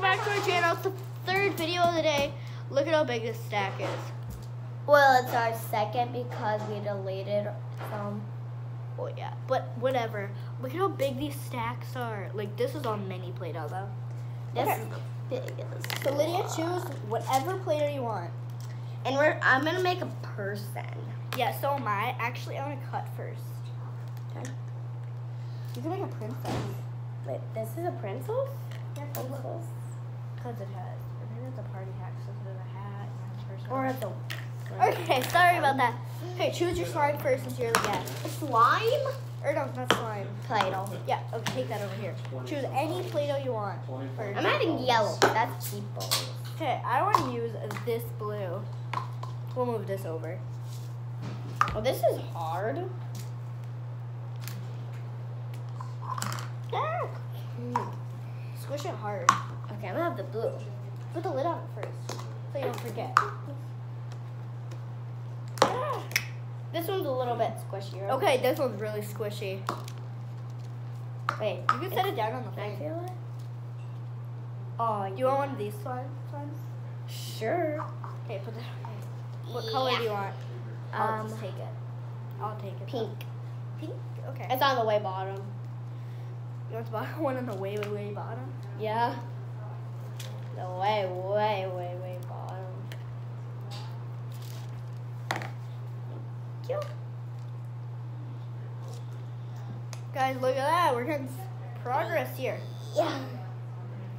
welcome back to our channel. It's the third video of the day. Look at how big this stack is. Well, it's our second because we deleted some. Well, yeah, but whatever. Look at how big these stacks are. Like, this is on mini Play-Doh, though. This Okay. is the biggest. So, Lydia, choose whatever Play-Doh you want. And I'm gonna make a person. Yeah, so am I. Actually, I want to cut first. Okay. You can make a princess. Wait, this is a princess? Princess. Because it has. Or maybe it's a party hat, so it's a hat and a person. Or it's a. Okay, sorry about that. Okay, choose your slime first since you're the guest. Slime? Or no, not slime. Play-Doh. Yeah, okay, take that over here. Choose any Play-Doh you want first. I'm adding yellow. That's cheapo. Okay, I want to use this blue. We'll move this over. Oh, this is hard. Ah. Squish it hard. Okay, I'm gonna have the blue. Put the lid on it first, so you don't forget. Ah. This one's a little bit squishier. Okay, this one's really squishy. Wait, You can set it down on the can I thing. feel it? Oh, Do you want one of these ones? Sure. Okay, put that. What color do you want? I'll just take it. I'll take it. Pink. Pink? Okay. It's on the way bottom. You want the bottom one on the way bottom? Yeah. The way bottom. Thank you. Guys, look at that. We're getting progress here. Yeah.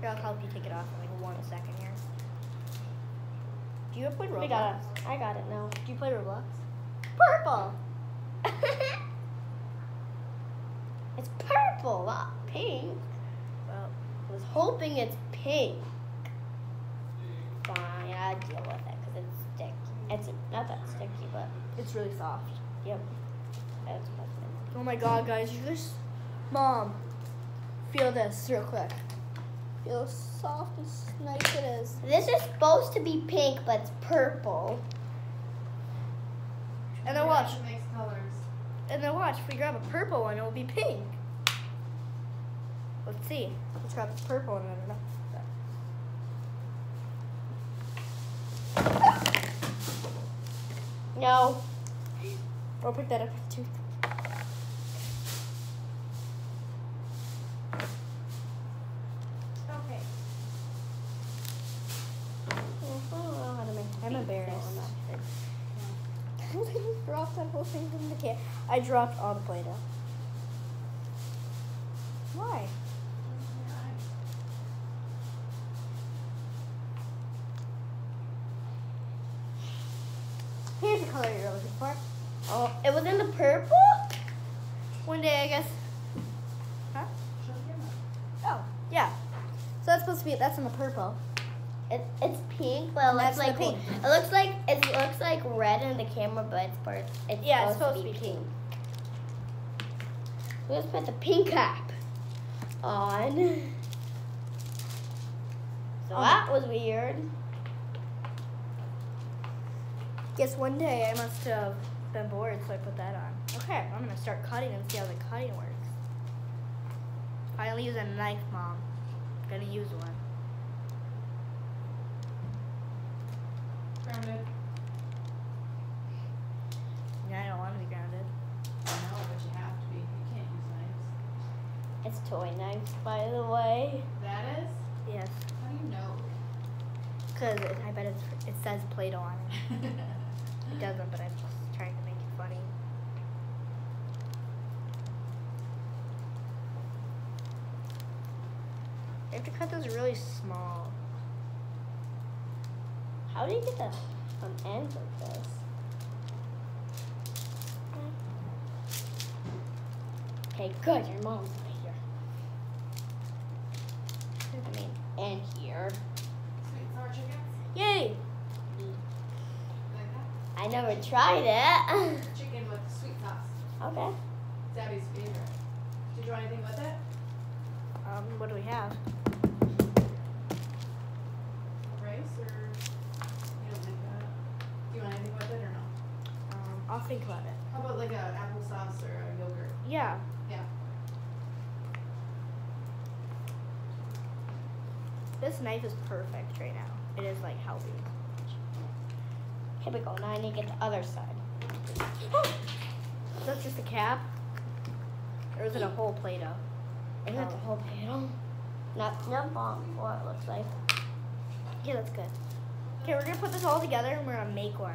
Here, I'll help you take it off in like 1 second here. Do you play Roblox? I got it now. Do you play Roblox? Purple. It's purple, not pink. Well, I was hoping it's pink. Fine, I'll deal with it because it's sticky. It's not that sticky, but it's really soft. yep. That's what's in. Oh my god, guys, you just... Mom, feel this real quick. Feel how soft and nice it is. This is supposed to be pink, but it's purple. And then watch. Mix colors. And then watch. If we grab a purple one, it will be pink. Let's see. Let's grab this purple one. No. Or pick that up too. Okay. I don't know how to make I'm pink embarrassed. sound. I just dropped that whole thing from the can. I dropped all the Play-Doh. Why? Here's the color you're looking for. Oh, it was in the purple? One day, I guess. Huh? Oh, yeah. So that's supposed to be, that's in the purple. It's pink, but it looks That's the like pink. it looks like red in the camera, but it's Yeah, it's supposed to be pink. Let's put the pink cap on. So that was weird. Guess one day I must have been bored, so I put that on. Okay, I'm gonna start cutting and see how the cutting works. Finally use a knife, Mom. Gonna use one. Grounded. Yeah, I don't want to be grounded. I know, but you have to be. You can't use knives. It's toy knives, by the way. That is? Yes, How do you know? because I bet it says Play-Doh on it. It doesn't, but I'm just trying to make it funny. I have to cut those really small. How do you get the ends of this? Okay, good. Your mom's right here. I mean, and here. Sweet sour chickens? Yay! Like that? I never tried it. Chicken with sweet sauce. Okay. Debbie's favorite. Did you want anything with it? What do we have? Rice or you don't like that? Do you want anything with it or no? I'll think about it. How about like a applesauce or a yogurt? Yeah. Yeah. This knife is perfect right now. It is like helping. Here we go. Now I need to get the other side. Is that just a cap? Or is it a whole Play-Doh? Is that the whole panel? Not bomb. What it looks like. Yeah, that's good. Okay, we're gonna put this all together and we're gonna make one.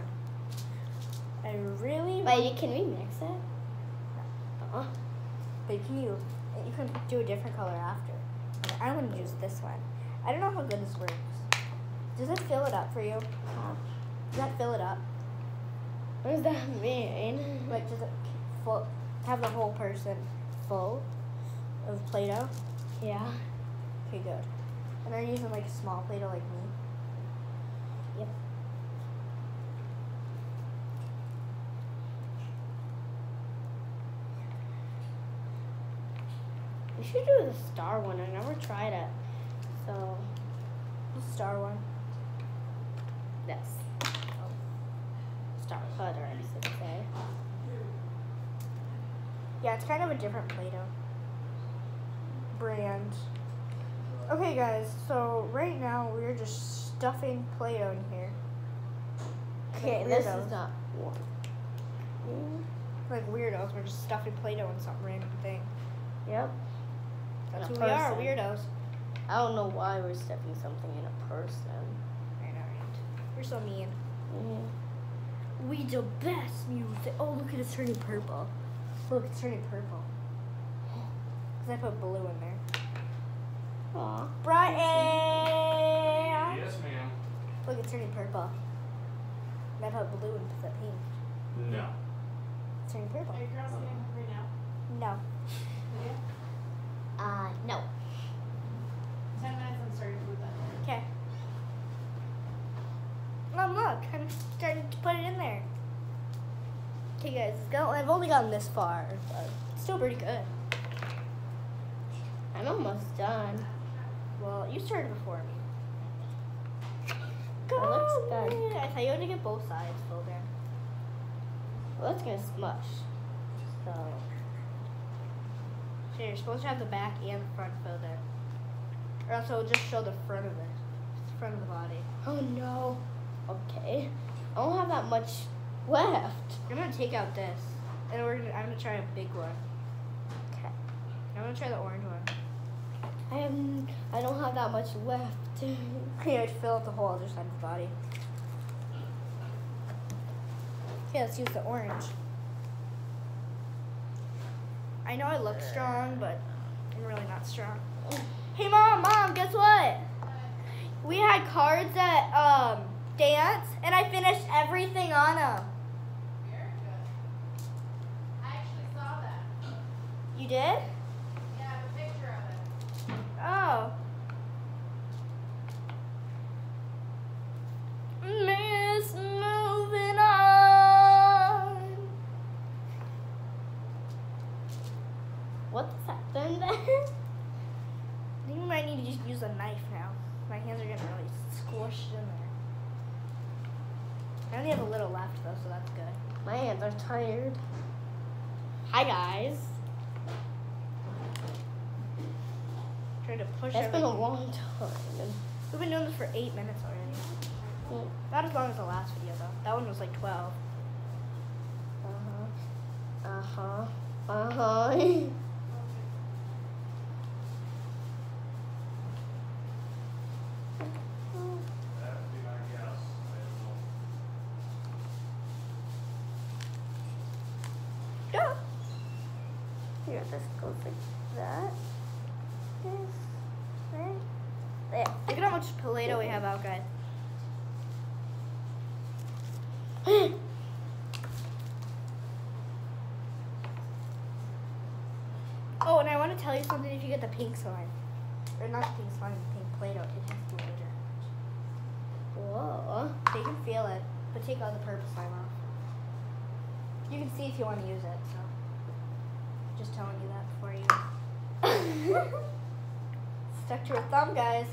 I really Wait, can we mix it? But you can do a different color after. I'm gonna use this one. I don't know how good this works. Does it fill it up for you? Does that fill it up? What does that mean? Like, does it have the whole person full of Play-Doh? Yeah. Okay, good. And are you using like a small Play-Doh like me? Yep. We should do the star one. I never tried it. So, The star one. this. Star cutter, I should say. Yeah, it's kind of a different Play-Doh brand. Okay, guys, so right now we're just stuffing Play-Doh in here. Okay, Like this weirdos. is not one. Like weirdos, we're just stuffing Play-Doh in some random thing. Yep. That's In who a we are, person. weirdos. I don't know why we're stuffing something in a person. I know, right? You're so mean. Mm-hmm. We the best music. Oh, look at it's turning purple. Look, it's turning purple. Because I put blue in there. Aw. Brian! Yes, ma'am. Look, it's turning purple. And I put blue and put pink. No. It's turning purple. Are you girls getting hungry now? No. Yeah. No. 10 minutes and starting food then. Okay. Look, I'm starting to put it in there. Okay, guys, I've only gotten this far, but it's still pretty good. I'm almost done. Well, you started before me. That looks good. I thought you had to get both sides filled in. Well, it's gonna smush. So, So you're supposed to have the back and the front filled in. Or else it'll just show the front of it. Front of the body. oh no. Okay. I don't have that much left. I'm gonna take out this. And I'm gonna try a big one. Okay. I'm gonna try the orange one. I don't have that much left. Okay, I'd fill out the whole other side of the body. Okay, let's use the orange. I know I look strong, but I'm really not strong. Hey, Mom, guess what? We had cards at dance, and I finished everything on them. Very good. I actually saw that. You did? Yeah, I have a picture of it. Oh. Miss moving on. What's happened there? I think we might need to just use a knife now. My hands are getting really squished in there. I only have a little left though, so that's good. My hands are tired. Hi guys. Trying to push It's been a everything. long time. We've been doing this for 8 minutes already. Mm. Not as long as the last video though. That one was like 12. That would be my guess. I Yeah. Here, this goes like that. This, right? There. Look at how much Play-Doh we have out, guys. Oh, and I want to tell you something. If you get the pink slime, or not the pink slime, the pink Play-Doh, it has glitter. Whoa. So you can feel it, but take all the purple slime off. You can see if you want to use it. So, just telling you that before you stuck to your thumb, guys.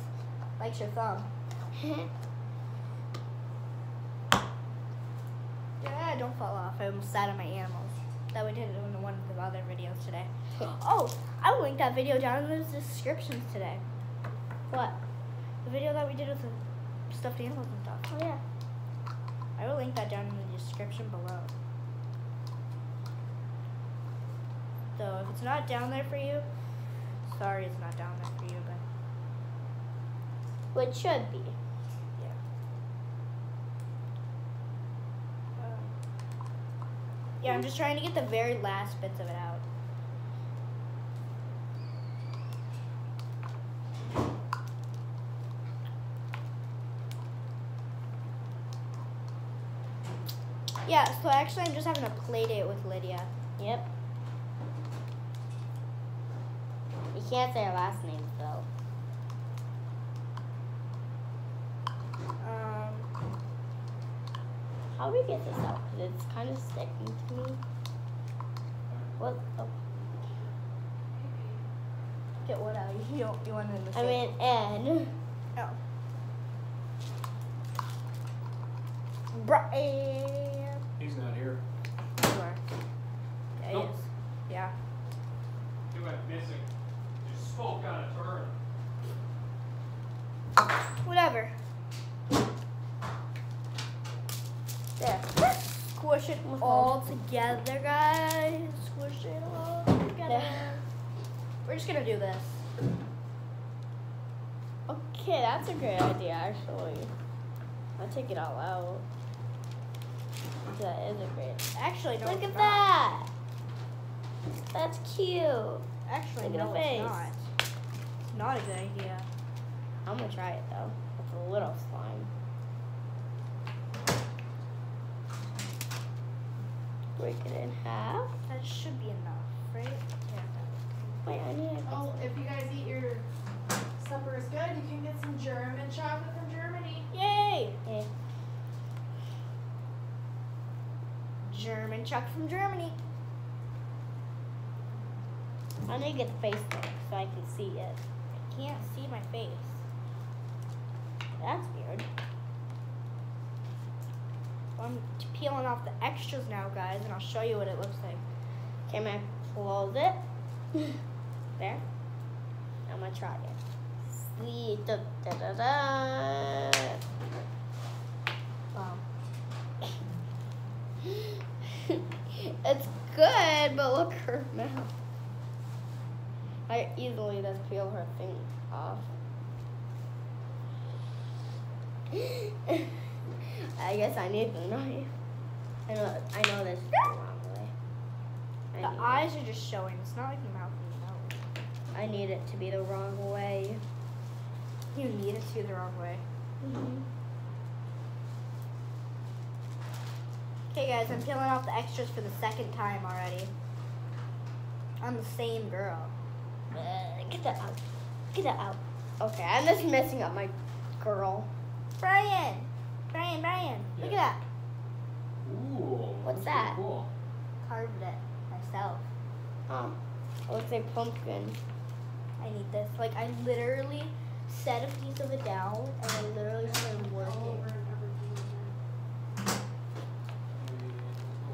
Likes your thumb. Yeah, don't fall off. I almost sat on my animals. That we did in one of the other videos today. Oh, I will link that video down in the descriptions today. What? The video that we did with the stuffed animals and stuff. Oh yeah. I will link that down in the description below. So if it's not down there for you, sorry it's not down there for you, but Which should be. yeah. Yeah, I'm just trying to get the very last bits of it out. Yeah, so actually I'm just having a play date with Lydia. Yep. You can't say our last names though. How do we get this out? Because it's kind of sticking to me. What? Oh. Get what out? You want to I mean, N. Oh. Brian. He's not here. You are. Yeah, he Nope. is. Yeah. He went missing. Just spoke on a turn. Whatever. There. Squish it all together, guys. Squish it all together. There. We're just gonna do this. Okay, that's a great idea, actually. I'll take it all out. That is a great. Actually, no. Look it's at not. that. That's cute. Actually, Look at no, her face. it's not. It's not a good idea. I'm gonna try it though. It's a little slime. Break it in half. That should be enough, right? Yeah. Wait, I need a Oh, if you guys eat your supper is good, you can get some German chocolate from Germany. Yay! Okay. German chocolate from Germany. I need to get the face next so I can see it. I can't see my face. That's weird. I'm peeling off the extras now, guys, and I'll show you what it looks like. Okay, I'm gonna close it. There. I'm gonna try it. Sweet. Da, da, da, da. Wow. It's good, but look her mouth. I easily just peel her thing off. I guess I need the knife. I know this is the wrong way. The eyes are just showing. It's not like the mouth and the nose. I need it to be the wrong way. You need it to be the wrong way. Okay, guys, I'm peeling off the extras for the second time already. On the same girl. Get that out. Get that out. Okay, I'm just messing up my girl. Brian! Brian, look at that. Ooh. What's that's that? pretty Cool. Carved it myself. It looks like pumpkin. I need this. Like, I literally set a piece of it down, and I literally started All working. over and everything in there.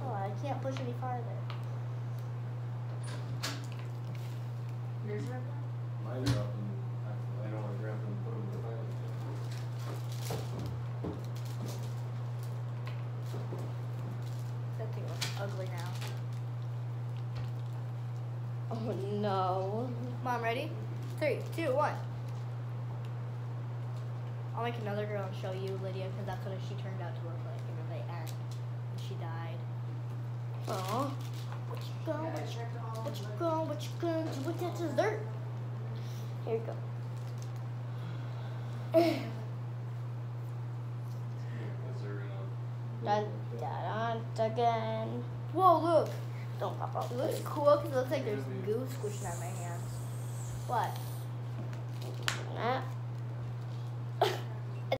Oh, I can't push any farther. Yours are up Mine are up and I don't want to grab them and put them in the file. That thing looks ugly now. Oh no. Mom, ready? 3, 2, 1. I'll make another girl and show you, Lydia, because that's what she turned out to look like in the end. She died. Aw. What you going? there. I checked all What of you them. going? What you going to do with that dessert? Here we go. Dun, dun, dun, again. Whoa, look. Don't pop out. It looks cool because it looks like there's goo squishing on my hands. What? That.